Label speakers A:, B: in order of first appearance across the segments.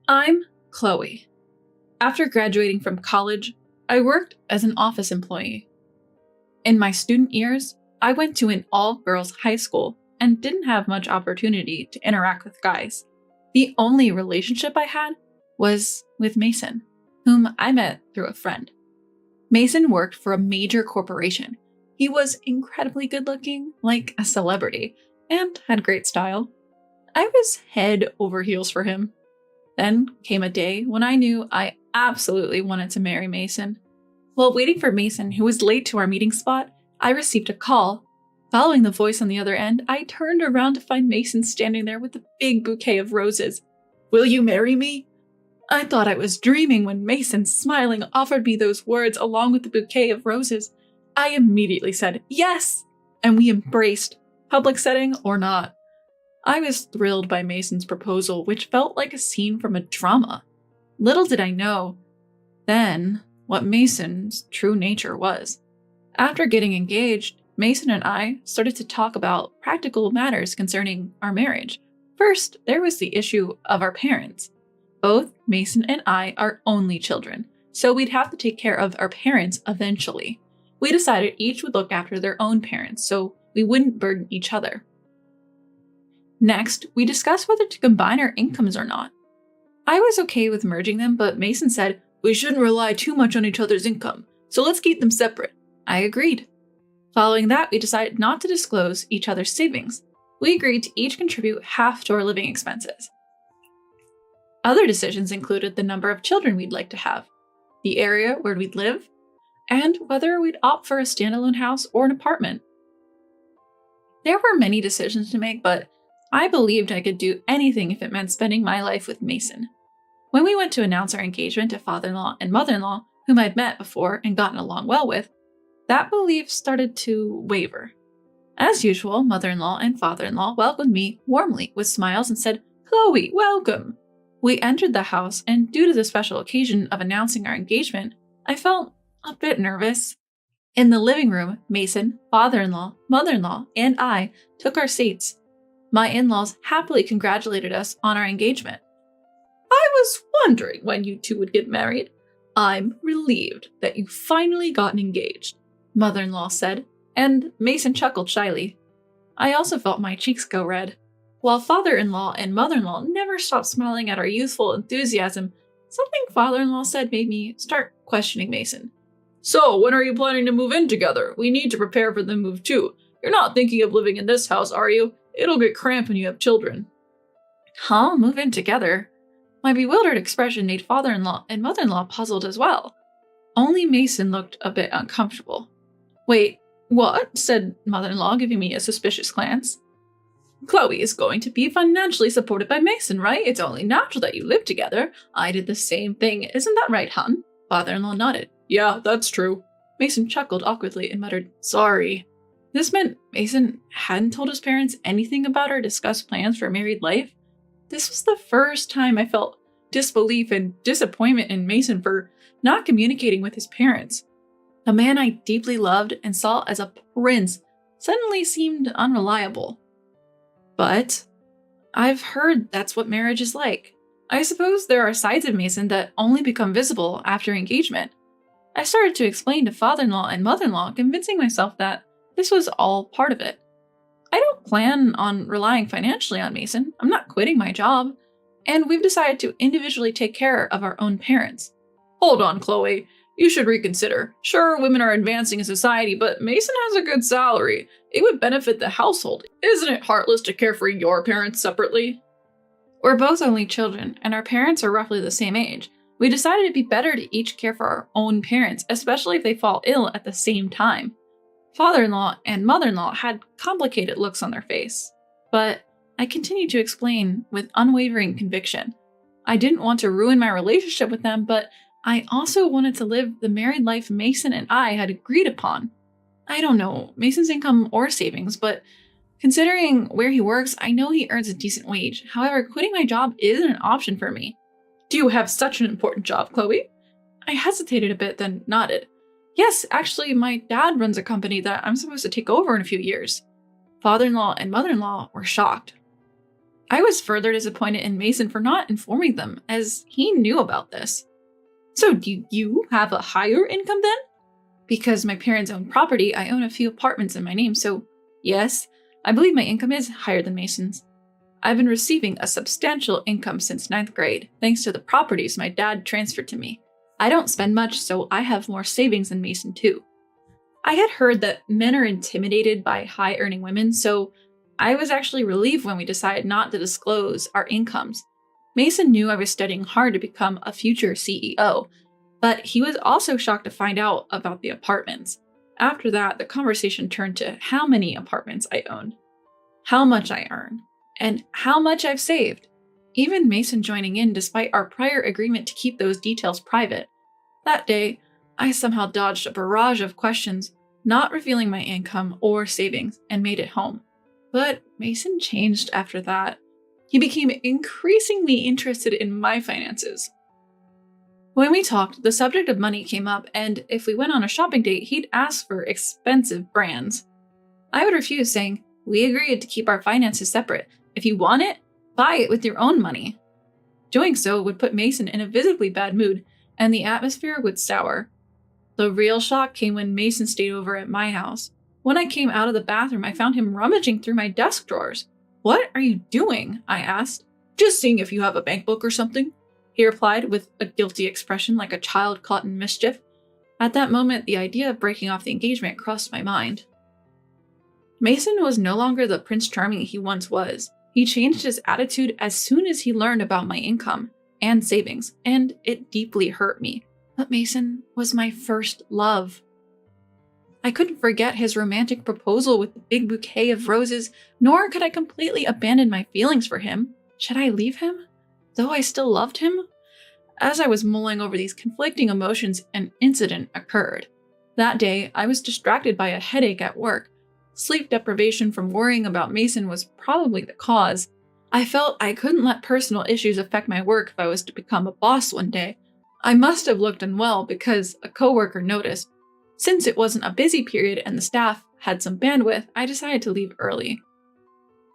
A: I'm Chloe. After graduating from college, I worked as an office employee. In my student years, I went to an all-girls high school and didn't have much opportunity to interact with guys. The only relationship I had was with Mason, whom I met through a friend. Mason worked for a major corporation. He was incredibly good-looking, like a celebrity, and had great style. I was head over heels for him. Then came a day when I knew I absolutely wanted to marry Mason. While waiting for Mason, who was late to our meeting spot, I received a call. Following the voice on the other end, I turned around to find Mason standing there with a big bouquet of roses. "Will you marry me?" I thought I was dreaming when Mason, smiling, offered me those words along with the bouquet of roses. I immediately said yes, and we embraced, public setting or not. I was thrilled by Mason's proposal, which felt like a scene from a drama. Little did I know then what Mason's true nature was. After getting engaged, Mason and I started to talk about practical matters concerning our marriage. First, there was the issue of our parents. Both Mason and I are only children, so we'd have to take care of our parents eventually. We decided each would look after their own parents, so we wouldn't burden each other. Next, we discussed whether to combine our incomes or not. I was okay with merging them, but Mason said, "We shouldn't rely too much on each other's income, so let's keep them separate." I agreed. Following that, we decided not to disclose each other's savings. We agreed to each contribute half to our living expenses. Other decisions included the number of children we'd like to have, the area where we'd live, and whether we'd opt for a standalone house or an apartment. There were many decisions to make, but I believed I could do anything if it meant spending my life with Mason. When we went to announce our engagement to father-in-law and mother-in-law, whom I'd met before and gotten along well with, that belief started to waver. As usual, mother-in-law and father-in-law welcomed me warmly with smiles and said, "Chloe, welcome." We entered the house, and due to the special occasion of announcing our engagement, I felt a bit nervous. In the living room, Mason, father-in-law, mother-in-law, and I took our seats. My in-laws happily congratulated us on our engagement. "I was wondering when you two would get married. I'm relieved that you finally gotten engaged," mother-in-law said, and Mason chuckled shyly. I also felt my cheeks go red. While father-in-law and mother-in-law never stopped smiling at our youthful enthusiasm, something father-in-law said made me start questioning Mason. "So, when are you planning to move in together? We need to prepare for the move too. You're not thinking of living in this house, are you? It'll get cramped when you have children." Huh? Move in together? My bewildered expression made father-in-law and mother-in-law puzzled as well. Only Mason looked a bit uncomfortable. "Wait, what?" said mother-in-law, giving me a suspicious glance. "Chloe is going to be financially supported by Mason, right? It's only natural that you live together. I did the same thing. Isn't that right, hon?" Father-in-law nodded. "Yeah, that's true." Mason chuckled awkwardly and muttered, "Sorry." This meant Mason hadn't told his parents anything about our discussed plans for married life. This was the first time I felt disbelief and disappointment in Mason for not communicating with his parents. The man I deeply loved and saw as a prince suddenly seemed unreliable. But I've heard that's what marriage is like. I suppose there are sides of Mason that only become visible after engagement. I started to explain to father-in-law and mother-in-law, convincing myself that this was all part of it. I don't plan on relying financially on Mason. I'm not quitting my job. And we've decided to individually take care of our own parents. "Hold on, Chloe. You should reconsider. Sure, women are advancing in society, but Mason has a good salary. It would benefit the household. Isn't it heartless to care for your parents separately?" We're both only children, and our parents are roughly the same age. We decided it'd be better to each care for our own parents, especially if they fall ill at the same time. Father-in-law and mother-in-law had complicated looks on their face, but I continued to explain with unwavering conviction. I didn't want to ruin my relationship with them, but I also wanted to live the married life Mason and I had agreed upon. I don't know Mason's income or savings, but considering where he works, I know he earns a decent wage. However, quitting my job isn't an option for me. "Do you have such an important job, Chloe?" I hesitated a bit, then nodded. "Yes, actually, my dad runs a company that I'm supposed to take over in a few years." Father-in-law and mother-in-law were shocked. I was further disappointed in Mason for not informing them, as he knew about this. So do you have a higher income then? Because my parents own property, I own a few apartments in my name, so yes, I believe my income is higher than Mason's. I've been receiving a substantial income since 9th grade, thanks to the properties my dad transferred to me. I don't spend much, so I have more savings than Mason too. I had heard that men are intimidated by high-earning women, so I was actually relieved when we decided not to disclose our incomes. Mason knew I was studying hard to become a future CEO, but he was also shocked to find out about the apartments. After that, the conversation turned to how many apartments I owned, how much I earn, and how much I've saved. Even Mason joining in despite our prior agreement to keep those details private. That day, I somehow dodged a barrage of questions, not revealing my income or savings, and made it home. But Mason changed after that. He became increasingly interested in my finances. When we talked, the subject of money came up, and if we went on a shopping date, he'd ask for expensive brands. I would refuse, saying, "We agreed to keep our finances separate. If you want it, buy it with your own money." Doing so would put Mason in a visibly bad mood, and the atmosphere would sour. The real shock came when Mason stayed over at my house. When I came out of the bathroom, I found him rummaging through my desk drawers. "What are you doing?" I asked. "Just seeing if you have a bank book or something," he replied with a guilty expression like a child caught in mischief. At that moment, the idea of breaking off the engagement crossed my mind. Mason was no longer the Prince Charming he once was. He changed his attitude as soon as he learned about my income and savings, and it deeply hurt me. But Mason was my first love. I couldn't forget his romantic proposal with the big bouquet of roses, nor could I completely abandon my feelings for him. Should I leave him, though I still loved him? As I was mulling over these conflicting emotions, an incident occurred. That day, I was distracted by a headache at work. Sleep deprivation from worrying about Mason was probably the cause. I felt I couldn't let personal issues affect my work if I was to become a boss one day. I must have looked unwell because a coworker noticed. Since it wasn't a busy period and the staff had some bandwidth, I decided to leave early.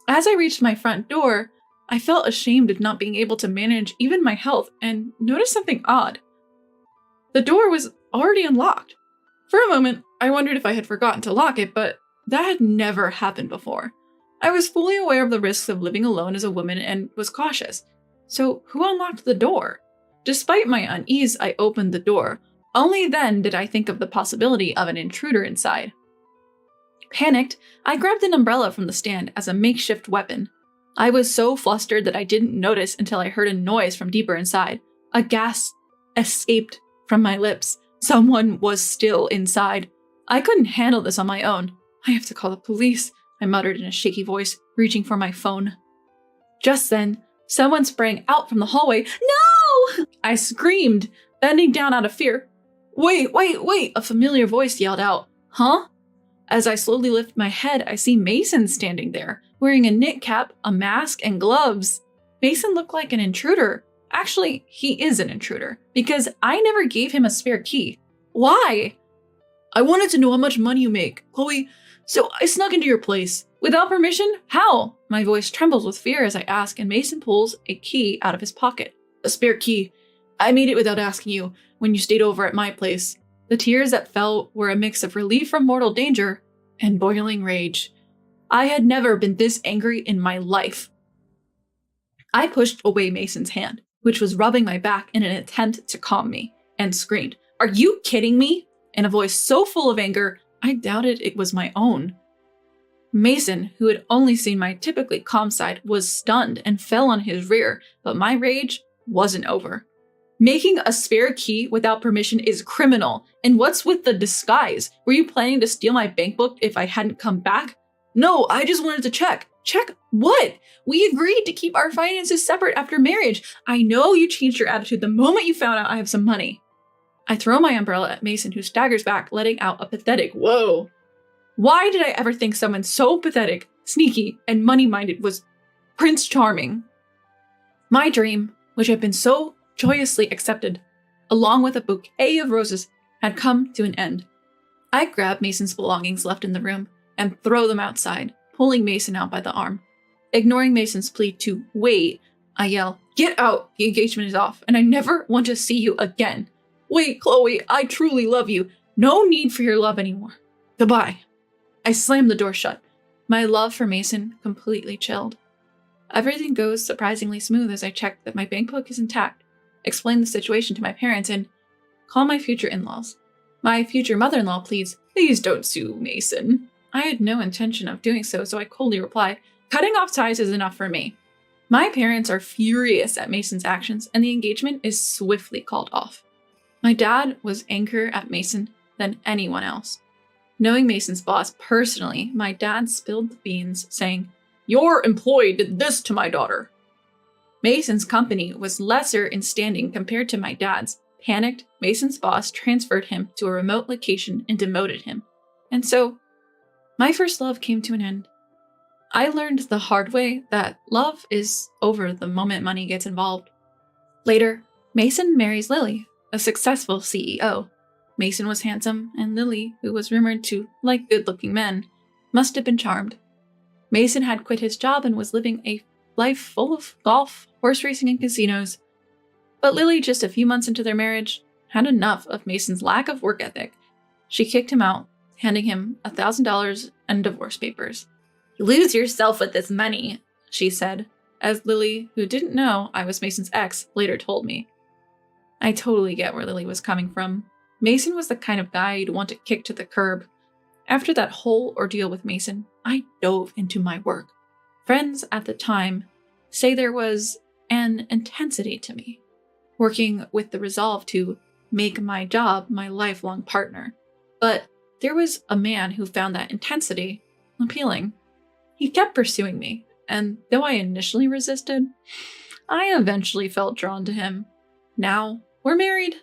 A: As I reached my front door, I felt ashamed of not being able to manage even my health and noticed something odd. The door was already unlocked. For a moment, I wondered if I had forgotten to lock it, but that had never happened before. I was fully aware of the risks of living alone as a woman and was cautious. So who unlocked the door? Despite my unease, I opened the door. Only then did I think of the possibility of an intruder inside. Panicked, I grabbed an umbrella from the stand as a makeshift weapon. I was so flustered that I didn't notice until I heard a noise from deeper inside. A gasp escaped from my lips. Someone was still inside. I couldn't handle this on my own. "I have to call the police," I muttered in a shaky voice, reaching for my phone. Just then, someone sprang out from the hallway. "No!" I screamed, bending down out of fear. Wait, a familiar voice yelled out. "Huh?" As I slowly lift my head, I see Mason standing there, wearing a knit cap, a mask, and gloves. Mason looked like an intruder. Actually, he is an intruder, because I never gave him a spare key. Why? "I wanted to know how much money you make, Chloe, so I snuck into your place." "Without permission? How?" My voice trembles with fear as I ask, and Mason pulls a key out of his pocket. "A spare key. I made it without asking you when you stayed over at my place." The tears that fell were a mix of relief from mortal danger and boiling rage. I had never been this angry in my life. I pushed away Mason's hand, which was rubbing my back in an attempt to calm me, and screamed, "Are you kidding me?" in a voice so full of anger, I doubted it was my own. Mason, who had only seen my typically calm side, was stunned and fell on his rear, but my rage wasn't over. "Making a spare key without permission is criminal. And what's with the disguise? Were you planning to steal my bank book if I hadn't come back?" "No, I just wanted to check." "Check what? We agreed to keep our finances separate after marriage. I know you changed your attitude the moment you found out I have some money." I throw my umbrella at Mason, who staggers back, letting out a pathetic "whoa." Why did I ever think someone so pathetic, sneaky, and money-minded was Prince Charming? My dream, which had been so joyously accepted, along with a bouquet of roses, had come to an end. I grab Mason's belongings left in the room and throw them outside, pulling Mason out by the arm. Ignoring Mason's plea to wait, I yell, "Get out! The engagement is off, and I never want to see you again. Wait, Chloe, I truly love you. No need for your love anymore. Goodbye." I slam the door shut. My love for Mason completely chilled. Everything goes surprisingly smooth as I check that my bank book is intact, explain the situation to my parents, and call my future in-laws. My future mother-in-law pleads, "Please don't sue Mason." I had no intention of doing so, so I coldly reply, "Cutting off ties is enough for me." My parents are furious at Mason's actions, and the engagement is swiftly called off. My dad was angrier at Mason than anyone else. Knowing Mason's boss personally, my dad spilled the beans, saying, "Your employee did this to my daughter." Mason's company was lesser in standing compared to my dad's. Panicked, Mason's boss transferred him to a remote location and demoted him. And so, my first love came to an end. I learned the hard way that love is over the moment money gets involved. Later, Mason marries Lily, a successful CEO. Mason was handsome, and Lily, who was rumored to like good-looking men, must have been charmed. Mason had quit his job and was living a life full of golf, horse racing, and casinos. But Lily, just a few months into their marriage, had enough of Mason's lack of work ethic. She kicked him out, handing him $1,000 and divorce papers. "You lose yourself with this money," she said, as Lily, who didn't know I was Mason's ex, later told me. I totally get where Lily was coming from. Mason was the kind of guy you'd want to kick to the curb. After that whole ordeal with Mason, I dove into my work. Friends at the time say there was an intensity to me, working with the resolve to make my job my lifelong partner. But there was a man who found that intensity appealing. He kept pursuing me, and though I initially resisted, I eventually felt drawn to him. Now, we're married,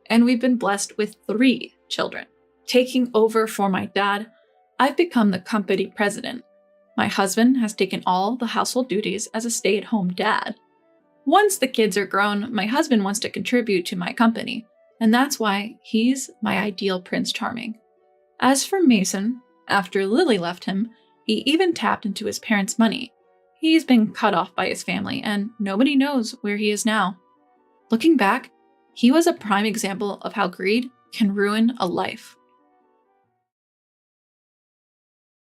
A: and we've been blessed with 3 children. Taking over for my dad, I've become the company president. My husband has taken all the household duties as a stay-at-home dad. Once the kids are grown, my husband wants to contribute to my company, and that's why he's my ideal Prince Charming. As for Mason, after Lily left him, he even tapped into his parents' money. He's been cut off by his family, and nobody knows where he is now. Looking back, he was a prime example of how greed can ruin a life.